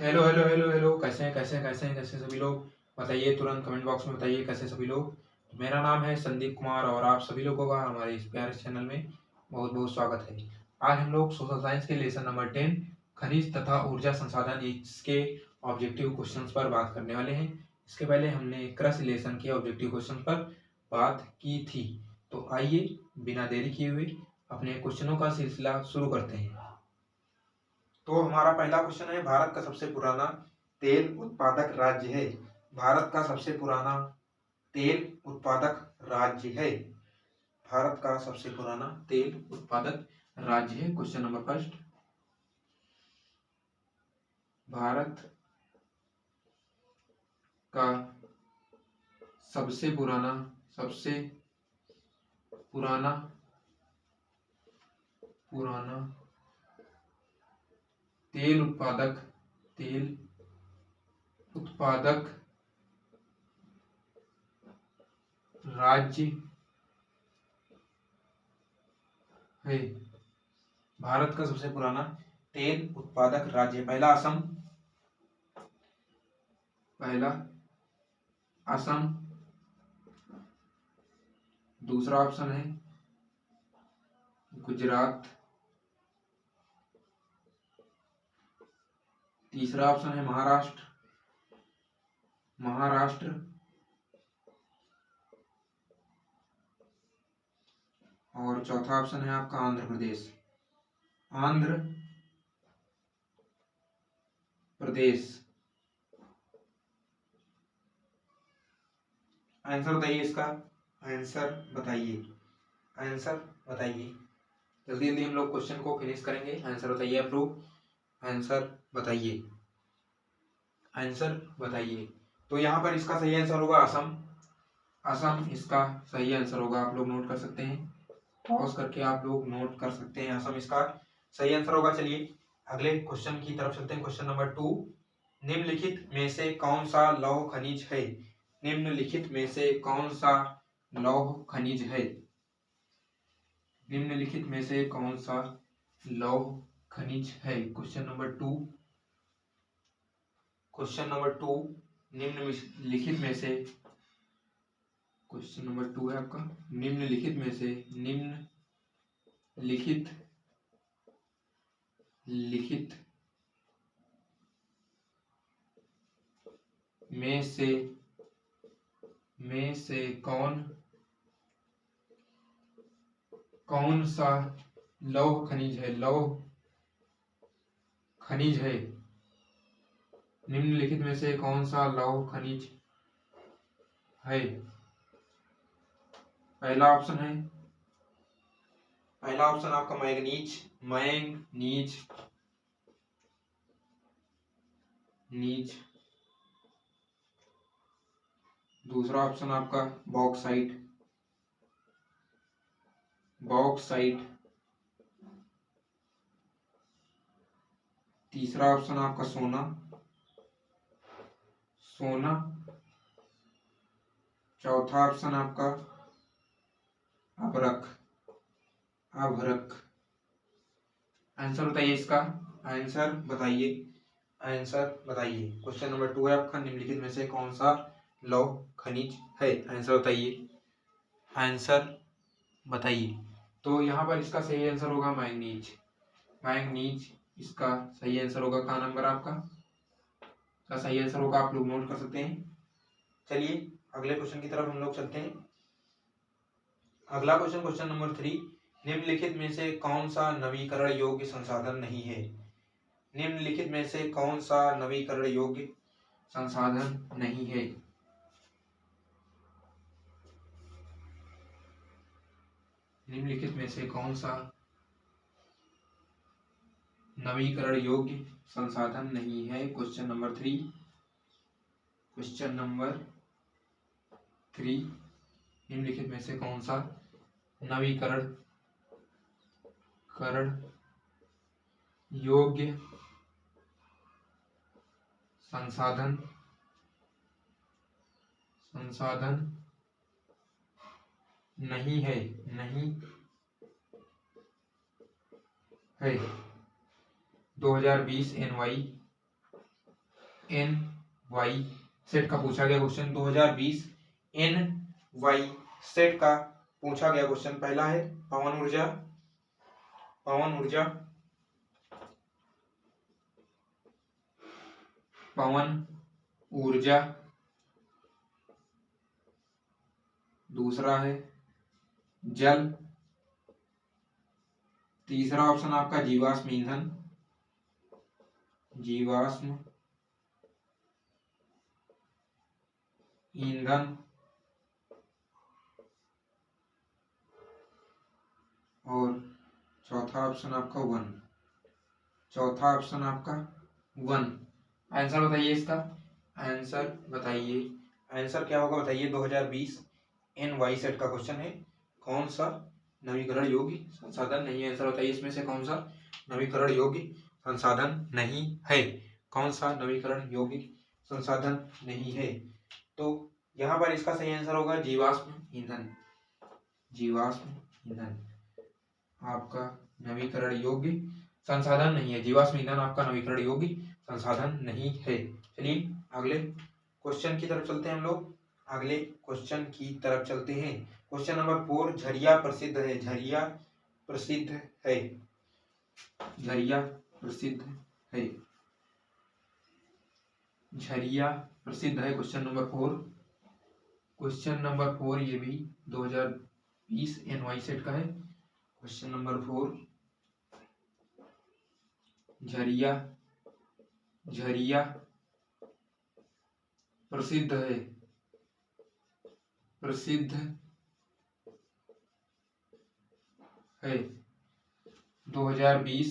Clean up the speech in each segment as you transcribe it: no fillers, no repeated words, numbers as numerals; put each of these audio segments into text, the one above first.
Hello hello hello hello, कैसे हैं सभी लोग। बताइए, तुरंत कमेंट बॉक्स में बताइए कैसे सभी लोग। मेरा नाम है संदीप कुमार और आप सभी लोगों का हमारे इस प्यारे चैनल में बहुत बहुत स्वागत है। आज हम लोग सोशल साइंस के लेसन नंबर 10 खनिज तथा ऊर्जा संसाधन इसके ऑब्जेक्टिव क्वेश्चंस पर बात करने वाले हैं। इसके पहले हमने कृषि लेसन के ऑब्जेक्टिव क्वेश्चन पर बात की थी। तो आइए बिना देरी किए हुए अपने क्वेश्चनों का सिलसिला शुरू करते हैं। तो हमारा पहला क्वेश्चन है, भारत का सबसे पुराना तेल उत्पादक राज्य है। भारत का सबसे पुराना तेल उत्पादक राज्य है। भारत का सबसे पुराना तेल उत्पादक राज्य है। क्वेश्चन नंबर फर्स्ट, भारत का सबसे पुराना पुराना तेल उत्पादक राज्य है। भारत का सबसे पुराना तेल उत्पादक राज्य, पहला असम, दूसरा ऑप्शन है गुजरात, तीसरा ऑप्शन है महाराष्ट्र और चौथा ऑप्शन है आपका आंध्र प्रदेश। आंसर बताइए इसका, आंसर बताइए। जल्दी जल्दी हम लोग क्वेश्चन को फिनिश करेंगे। आंसर बताइए आप लोग, आंसर बताइए। तो यहाँ पर इसका सही आंसर होगा असम इसका सही आंसर होगा। आप लोग नोट कर सकते हैं, पॉज करके आप लोग नोट कर सकते हैं, असम इसका सही आंसर होगा। चलिए अगले क्वेश्चन की तरफ चलते हैं। क्वेश्चन नंबर 2, निम्नलिखित में से कौन सा लौह खनिज है। निम्नलिखित में से कौन सा लौह खनिज है। निम्नलिखित में से कौन सा लौह खनिज है। क्वेश्चन नंबर टू, निम्नलिखित में से, क्वेश्चन नंबर 2 है आपका, निम्नलिखित में से कौन सा लौह खनिज है। निम्नलिखित में से कौन सा लौह खनिज है। पहला ऑप्शन आपका मैंगनीज, दूसरा ऑप्शन आपका बॉक्साइट, तीसरा ऑप्शन आपका सोना, चौथा ऑप्शन आपका अभ्रक। आंसर बताइए इसका, आंसर बताइए। क्वेश्चन नंबर 2 है आपका, निम्नलिखित में से कौन सा लौह खनिज है। आंसर बताइए। तो यहाँ पर इसका सही आंसर होगा मैंगनीज इसका सही आंसर होगा। कहाँ नंबर आपका का सही आंसर होगा, आप लोग नोट कर सकते हैं। चलिए अगले क्वेश्चन की तरफ हम लोग चलते हैं। अगला क्वेश्चन नंबर 3, निम्नलिखित में से कौन सा नवीकरण योग्य संसाधन नहीं है। निम्नलिखित में से कौन सा नवीकरण योग्य संसाधन नहीं है। निम्नलिखित में से कौन सा नवीकरण योग्य संसाधन नहीं है। क्वेश्चन नंबर 3, निम्नलिखित में से कौन सा नवीकरण योग्य संसाधन नहीं है। 2020 NY एन वाई सेट का पूछा गया क्वेश्चन 2020 एन वाई सेट का पूछा गया क्वेश्चन। पहला है पवन ऊर्जा, पवन ऊर्जा, पवन ऊर्जा। दूसरा है जल। तीसरा ऑप्शन आपका जीवाश्म ईंधन, जीवाश्म ईंधन। और चौथा ऑप्शन आपका वन, चौथा ऑप्शन आपका वन। आंसर बताइए इसका, आंसर बताइए, आंसर क्या होगा बताइए। 2020 एन वाई सेट का क्वेश्चन है। कौन सा नवीकरण योग्य संसाधन नहीं है? आंसर बताइए इसमें से कौन सा नवीकरण योग्य संसाधन नहीं है, कौन सा नवीकरण योग्य संसाधन नहीं है। तो यहाँ पर इसका सही आंसर होगा जीवाश्म ईंधन, जीवाश्म ईंधन आपका नवीकरण योग्य संसाधन नहीं है। जीवाश्म ईंधन आपका नवीकरण योग्य संसाधन नहीं है। चलिए अगले क्वेश्चन की तरफ चलते हैं हम लोग, अगले क्वेश्चन की तरफ चलते हैं। क्वेश्चन नंबर 4, झरिया प्रसिद्ध है, झरिया प्रसिद्ध है, झरिया प्रसिद्ध है, झरिया प्रसिद्ध है। क्वेश्चन नंबर 4, क्वेश्चन नंबर 4 ये भी 2020 एनवाई सेट का है। क्वेश्चन नंबर 4, झरिया, झरिया प्रसिद्ध है, प्रसिद्ध है 2020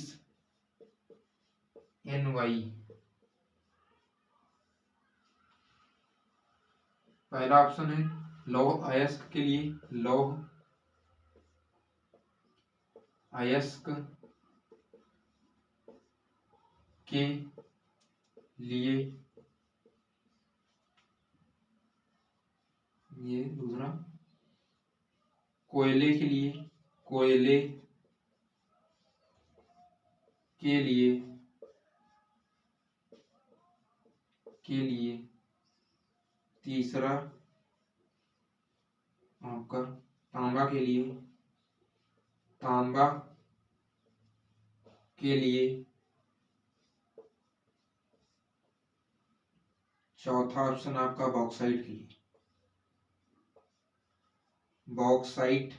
एनवाई। पहला ऑप्शन है लौह अयस्क के लिए, लौह अयस्क के लिए, ये दूसरा कोयले के लिए, कोयले के लिए, के लिए। तीसरा आपका तांबा के लिए, तांबा के लिए। चौथा ऑप्शन आपका बॉक्साइट के लिए, बॉक्साइट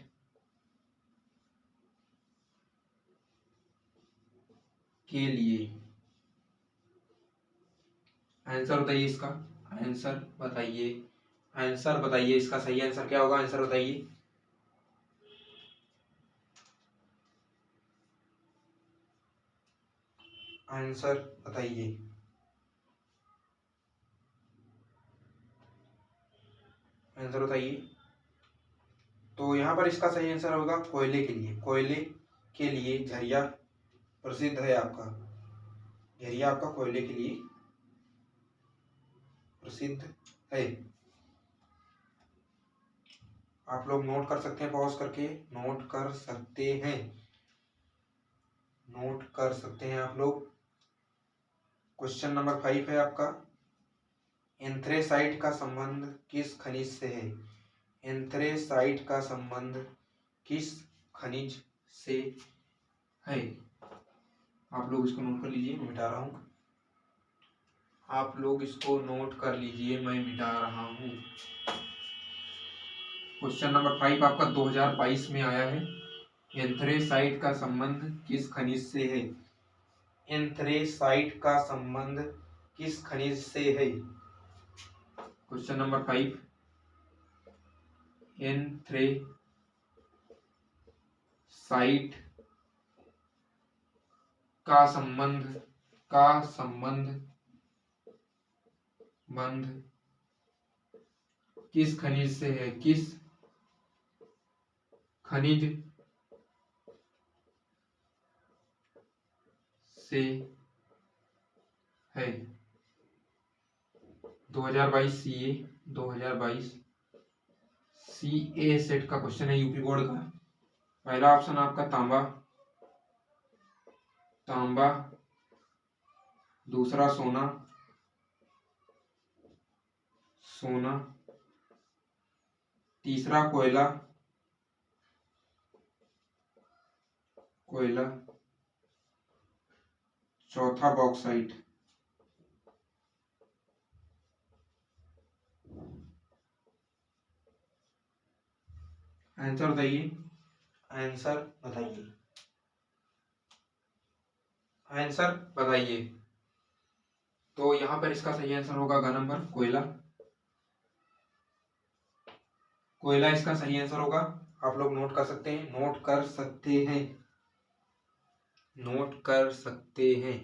के लिए। आंसर बताइए इसका, आंसर बताइए, आंसर बताइए इसका सही आंसर क्या होगा, आंसर बताइए। आंसर बताइए, आंसर बताइए। तो यहाँ पर इसका सही आंसर होगा कोयले के लिए, कोयले के लिए झरिया प्रसिद्ध है आपका, झरिया आपका कोयले के लिए प्रसिद्ध है। आप लोग नोट कर सकते हैं, पॉज करके नोट कर सकते हैं, नोट कर सकते हैं आप लोग। क्वेश्चन नंबर 5 है आपका, एंथ्रेसाइट का संबंध किस खनिज से है? एंथ्रेसाइट का संबंध किस खनिज से है? आप लोग इसको नोट कर लीजिए, मैं मिटा रहा हूँ। आप लोग इसको नोट कर लीजिए, मैं मिटा रहा हूँ। क्वेश्चन नंबर 5 आपका 2022 में आया है। एंथ्रेसाइट का संबंध किस खनिज से है? एंथ्रेसाइट का संबंध किस खनिज से है? क्वेश्चन नंबर 5, एंथ्रेसाइट का संबंध, का संबंध किस खनिज से है? किस खनिज से है? 2022 सीए, 2022 सीए सेट का क्वेश्चन है यूपी बोर्ड का। पहला ऑप्शन आपका तांबा, तांबा। दूसरा सोना, सोना, तीसरा कोयला, चौथा बॉक्साइट। आंसर बताइए, आंसर बताइए, आंसर बताइए। तो यहाँ पर इसका सही आंसर होगा ग नंबर कोयला। कोयला इसका सही आंसर होगा। आप लोग नोट कर सकते हैं, नोट कर सकते हैं, नोट कर सकते हैं।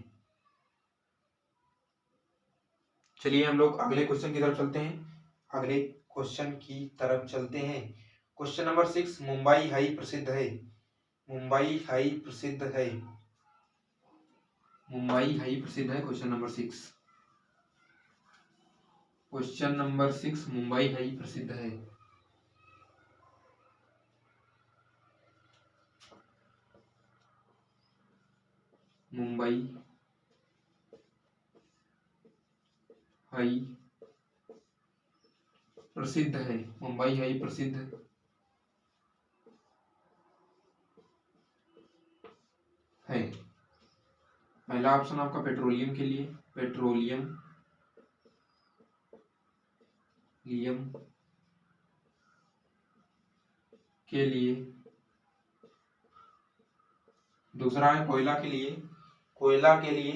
चलिए हम लोग अगले क्वेश्चन की तरफ चलते हैं, अगले क्वेश्चन की तरफ चलते हैं। क्वेश्चन नंबर 6, मुंबई हाई प्रसिद्ध है, मुंबई हाई प्रसिद्ध है, मुंबई हाई प्रसिद्ध है। Question number 6, question number 6, Mumbai high प्रसिद्ध है। मुंबई हाई प्रसिद्ध है, मुंबई हाई प्रसिद्ध है। पहला ऑप्शन आपका पेट्रोलियम के लिए, पेट्रोलियम के लिए, दूसरा है कोयला के लिए, कोयला के लिए,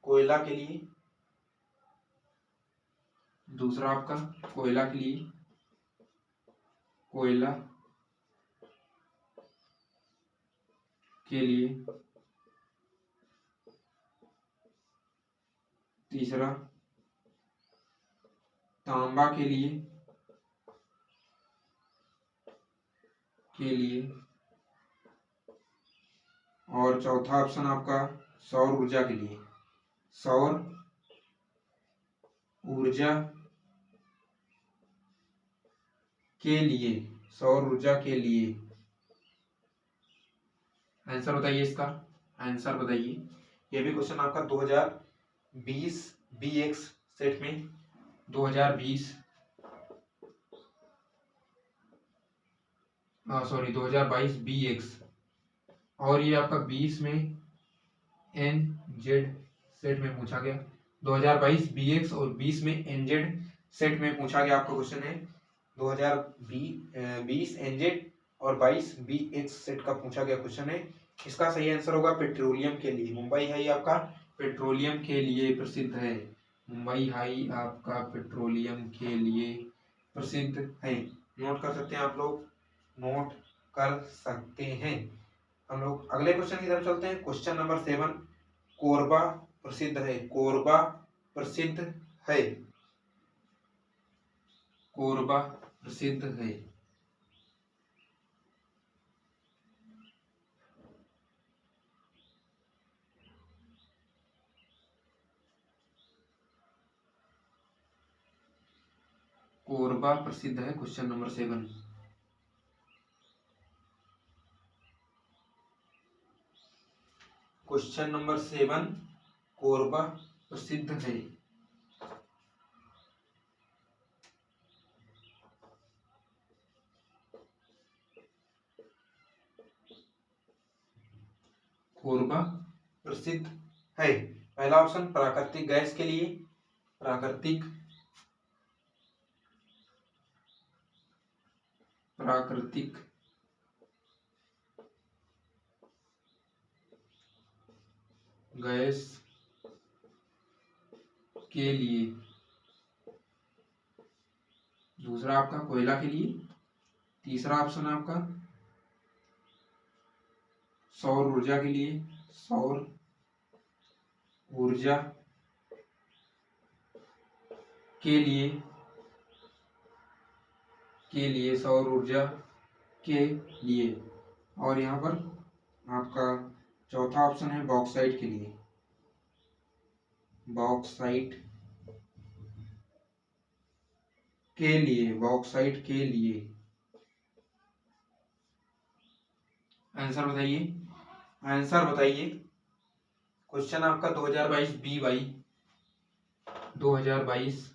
कोयला के लिए, दूसरा आपका कोयला के लिए, कोयला के लिए, तीसरा तांबा के लिए, और चौथा ऑप्शन आपका सौर ऊर्जा के लिए, सौर ऊर्जा के लिए, सौर ऊर्जा के लिए। आंसर बताइए इसका, आंसर बताइए। ये भी क्वेश्चन आपका 2020 BX सेट में, 2020 2022 BX, और ये आपका 20 में NZ सेट में पूछा गया। 2022 BX और 20 में NZ सेट में पूछा गया आपका क्वेश्चन है। 2020 NZ और 22 BX सेट का पूछा गया क्वेश्चन है। इसका सही आंसर होगा पेट्रोलियम के लिए। मुंबई हाई आपका पेट्रोलियम के लिए प्रसिद्ध है, मुंबई हाई आपका पेट्रोलियम के लिए प्रसिद्ध है। नोट कर सकते हैं आप लोग, नोट कर सकते हैं। हम लोग अगले क्वेश्चन की तरफ चलते हैं। क्वेश्चन नंबर 7, कोरबा प्रसिद्ध है, कोरबा प्रसिद्ध है, कोरबा प्रसिद्ध है। कोरबा प्रसिद्ध है, question number 7। Question number 7, Korba प्रसिद्ध है। कोरबा प्रसिद्ध है। पहला ऑप्शन प्राकृतिक गैस के लिए, प्राकृतिक गैस के लिए, दूसरा आपका कोयला के लिए, तीसरा ऑप्शन आपका सौर ऊर्जा के लिए, सौर ऊर्जा के लिए, सौर ऊर्जा के लिए, और यहाँ पर आपका चौथा ऑप्शन है बॉक्साइट के लिए, बॉक्साइट के लिए, बॉक्साइट के लिए। आंसर बताइए, आंसर बताइए। क्वेश्चन आपका 2022 BY 2022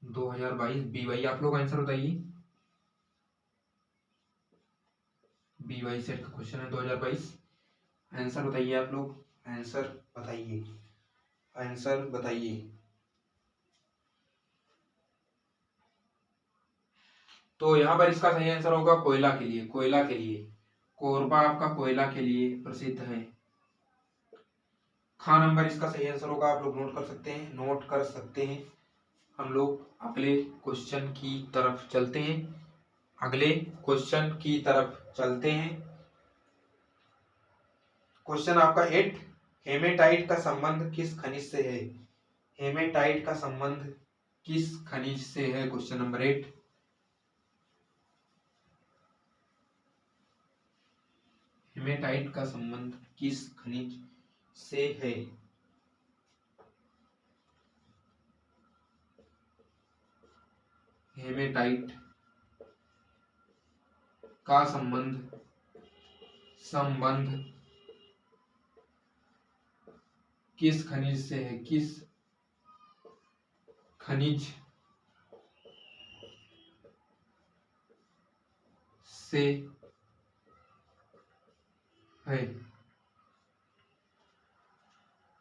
2022 बी वाई। आप लोग आंसर बताइए। बी वाई सेट का क्वेश्चन है 2022। आंसर बताइए आप लोग, आंसर बताइए, आंसर बताइए। तो यहाँ पर इसका सही आंसर होगा कोयला के लिए, कोयला के लिए। कोरबा आपका कोयला के लिए प्रसिद्ध है। खा नंबर इसका सही आंसर होगा। आप लोग नोट कर सकते हैं, नोट कर सकते हैं। हम लोग अगले क्वेश्चन की तरफ चलते हैं, अगले क्वेश्चन की तरफ चलते हैं। क्वेश्चन आपका 8, हेमेटाइट का संबंध किस खनिज से है? हेमेटाइट का संबंध किस खनिज से है? Question number 8। हेमेटाइट का संबंध किस खनिज से है? हेमेटाइट का संबंध किस खनिज से है? किस खनिज से है?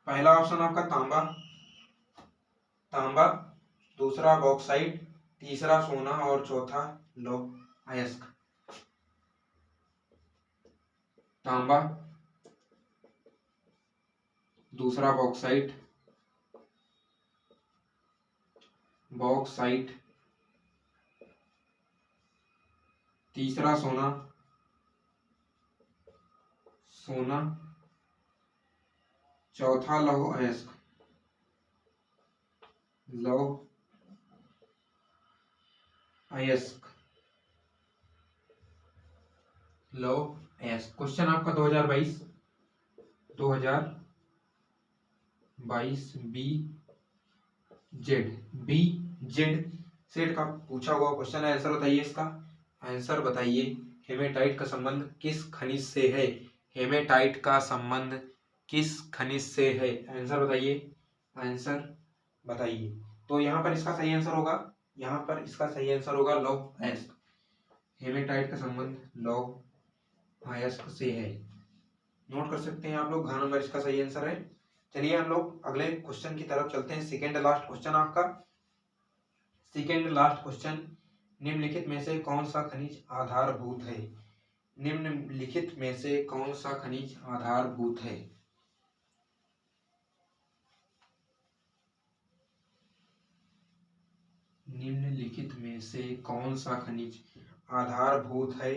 पहला ऑप्शन आपका तांबा, तांबा, दूसरा बॉक्साइट, तीसरा सोना और चौथा लौह अयस्क। तांबा, दूसरा बॉक्साइट, बॉक्साइट, तीसरा सोना, सोना, चौथा लौह अयस्क, लौह अयस्क, लौह अयस्क। क्वेश्चन आपका 2022 B Z, B Z set का पूछा हुआ क्वेश्चन है। आंसर बताइए इसका, आंसर बताइए। हेमेटाइट का संबंध किस खनिज से है? हेमेटाइट का संबंध किस खनिज से है? आंसर बताइए, आंसर बताइए। तो यहाँ पर इसका सही आंसर होगा, यहाँ पर इसका सही आंसर होगा लौह अयस्क। हेमेटाइट का संबंध लौह अयस्क से है। नोट कर सकते हैं आप लोग, घ नंबर इसका सही आंसर है। चलिए हम लोग अगले क्वेश्चन की तरफ चलते हैं। सेकेंड लास्ट क्वेश्चन आपका, सेकेंड लास्ट क्वेश्चन, निम्नलिखित में से कौन सा खनिज आधारभूत है? निम्नलिखित में से कौन सा खनिज आधारभूत है? निम्नलिखित में से कौन सा खनिज आधारभूत है?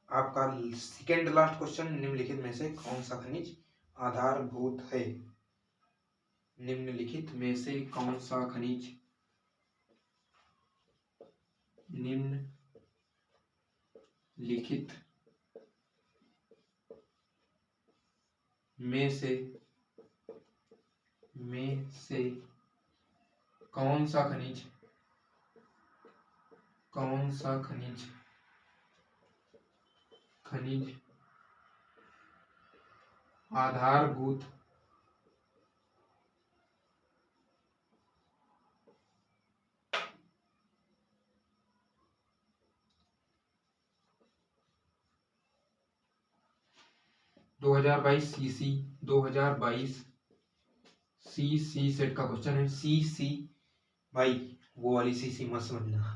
आपका सेकेंड लास्ट क्वेश्चन, निम्नलिखित में से कौन सा खनिज आधारभूत है? निम्नलिखित में से कौन सा खनिज, निम्नलिखित में से कौन सा खनिज, कौन सा खनिज, खनिज आधारभूत 2022 सीसी 2022 सीसी सेट का क्वेश्चन है। सीसी भाई वो वाली सीसी मत समझना,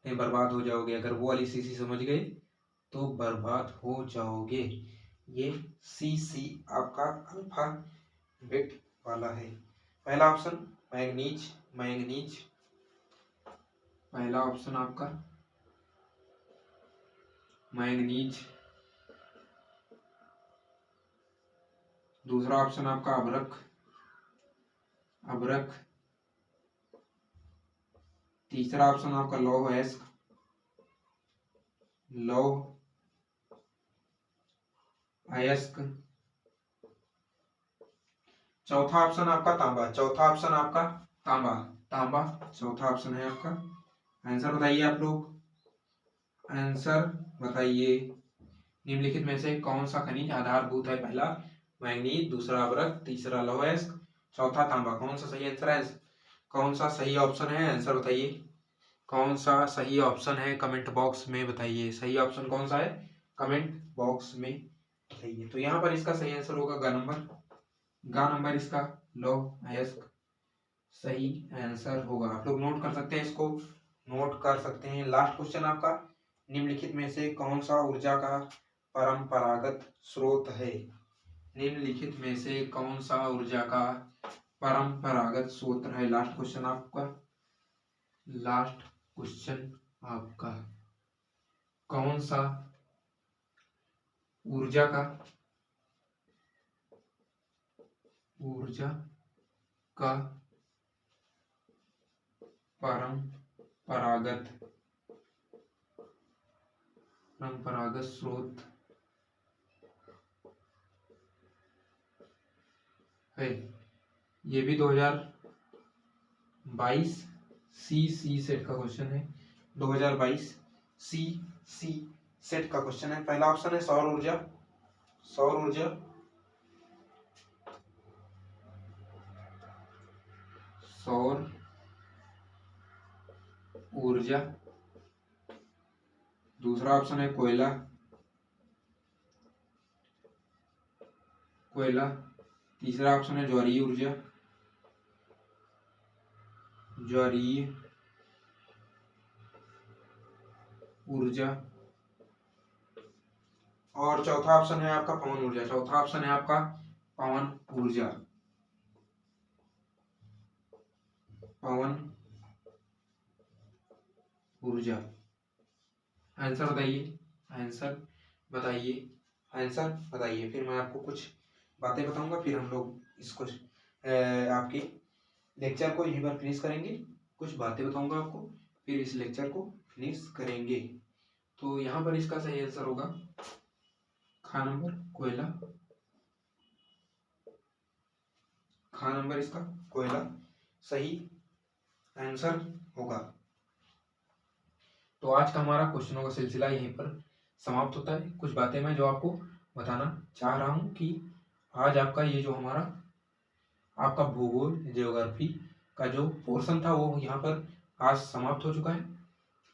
नहीं बर्बाद हो जाओगे। अगर वो वाली सीसी समझ गए तो बर्बाद हो जाओगे। ये सीसी आपका अल्फाबेट वाला है। पहला ऑप्शन मैंगनीज, मैंगनीज, पहला ऑप्शन आपका मैंगनीज, दूसरा ऑप्शन आपका अभ्रक, अभ्रक, तीसरा ऑप्शन आपका लौह अयस्क, लौह अयस्क, चौथा ऑप्शन आपका तांबा, चौथा ऑप्शन आपका तांबा, तांबा चौथा ऑप्शन है आपका। आंसर बताइए आप लोग, आंसर बताइए। निम्नलिखित में से कौन सा खनिज आधारभूत है? पहला मैंगनीज, दूसरा अभ्रक, तीसरा लौह अयस्क, चौथा तांबा। कौन सा सही आंसर है? कौन सा सही ऑप्शन है, आंसर बताइए। कौन सा सही ऑप्शन है कमेंट बॉक्स में बताइए। सही ऑप्शन कौन सा है कमेंट बॉक्स में बताइए। तो यहाँ पर इसका सही आंसर होगा गा नंबर इसका लौह अयस्क सही आंसर होगा। आप लोग नोट कर सकते हैं, इसको नोट कर सकते हैं। लास्ट क्वेश्चन आपका, निम्नलिखित में से कौन सा ऊर्जा का परंपरागत स्रोत है। निम्नलिखित में से कौन सा ऊर्जा का परंपरागत स्रोत है। लास्ट क्वेश्चन आपका कौन सा ऊर्जा का परंपरागत स्रोत है। ये भी 2022 सी सेट का क्वेश्चन है। 2022 सी सेट का क्वेश्चन है। पहला ऑप्शन है सौर ऊर्जा। दूसरा ऑप्शन है कोयला। तीसरा ऑप्शन है ज्वारीय ऊर्जा और चौथा ऑप्शन है आपका पवन ऊर्जा। आंसर बताइए। फिर मैं आपको कुछ बातें बताऊंगा, फिर हम लोग इसको आपके लेक्चर को यहीं पर फिनिश करेंगे। कुछ बातें बताऊंगा आपको, फिर इस लेक्चर को फिनिश करेंगे। तो यहाँ पर इसका सही आंसर होगा खा नंबर इसका कोयला सही आंसर होगा। तो आज का हमारा क्वेश्चनों का सिलसिला यहीं पर समाप्त होता है। कुछ बातें मैं जो आपको बताना चाह रहा हूँ कि आज आपका ये जो हमारा आपका भूगोल ज्योग्राफी का जो पोर्शन था वो यहाँ पर आज समाप्त हो चुका है।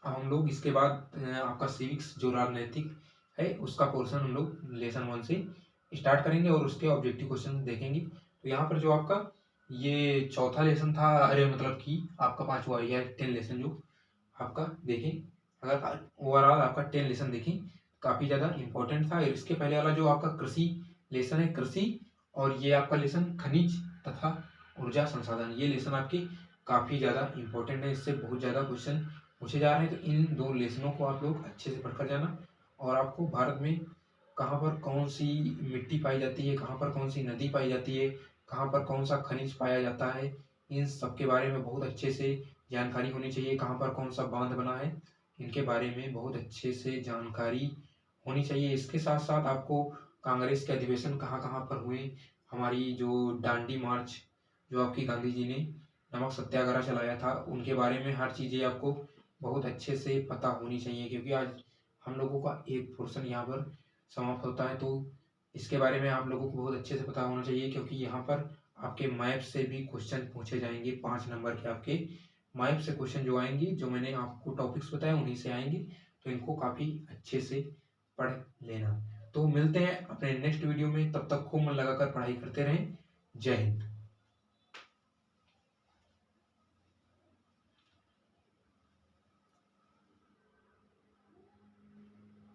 अब हम लोग इसके बाद आपका सिविक्स जो राजनैतिक है उसका पोर्शन हम लोग लेसन 1 से स्टार्ट करेंगे और उसके ऑब्जेक्टिव क्वेश्चन देखेंगे। तो यहाँ पर जो आपका ये चौथा लेसन था, अरे मतलब कि आपका 5वां या 10 लेसन जो आपका देखें, अगर ओवरऑल आपका 10 लेसन देखें काफ़ी ज़्यादा इंपॉर्टेंट था। इसके पहले वाला जो आपका कृषि लेसन है, कृषि और ये आपका लेसन खनिज तथा ऊर्जा संसाधन, ये लेसन आपके काफ़ी ज़्यादा इंपॉर्टेंट है। इससे बहुत ज़्यादा क्वेश्चन पूछे जा रहे हैं। तो इन 2 लेसनों को आप लोग अच्छे से पढ़कर जाना और आपको भारत में कहाँ पर कौन सी मिट्टी पाई जाती है, कहाँ पर कौन सी नदी पाई जाती है, कहाँ पर कौन सा खनिज पाया जाता है, इन सब के बारे में बहुत अच्छे से जानकारी होनी चाहिए। कहाँ पर कौन सा बांध बना है, इनके बारे में बहुत अच्छे से जानकारी होनी चाहिए। इसके साथ साथ आपको कांग्रेस के अधिवेशन कहाँ कहाँ पर हुए, हमारी जो दांडी मार्च जो आपकी गांधी जी ने नमक सत्याग्रह चलाया था, उनके बारे में हर चीज़ें आपको बहुत अच्छे से पता होनी चाहिए। क्योंकि आज हम लोगों का एक पोर्शन यहाँ पर समाप्त होता है, तो इसके बारे में आप लोगों को बहुत अच्छे से पता होना चाहिए। क्योंकि यहाँ पर आपके मैप से भी क्वेश्चन पूछे जाएंगे। 5 नंबर के आपके मैप से क्वेश्चन जो आएंगे, जो मैंने आपको टॉपिक्स बताए उन्हीं से आएंगे। तो इनको काफ़ी अच्छे से पढ़ लेना। तो मिलते हैं अपने नेक्स्ट वीडियो में, तब तक खूब मन लगाकर पढ़ाई करते रहें। जय हिंद।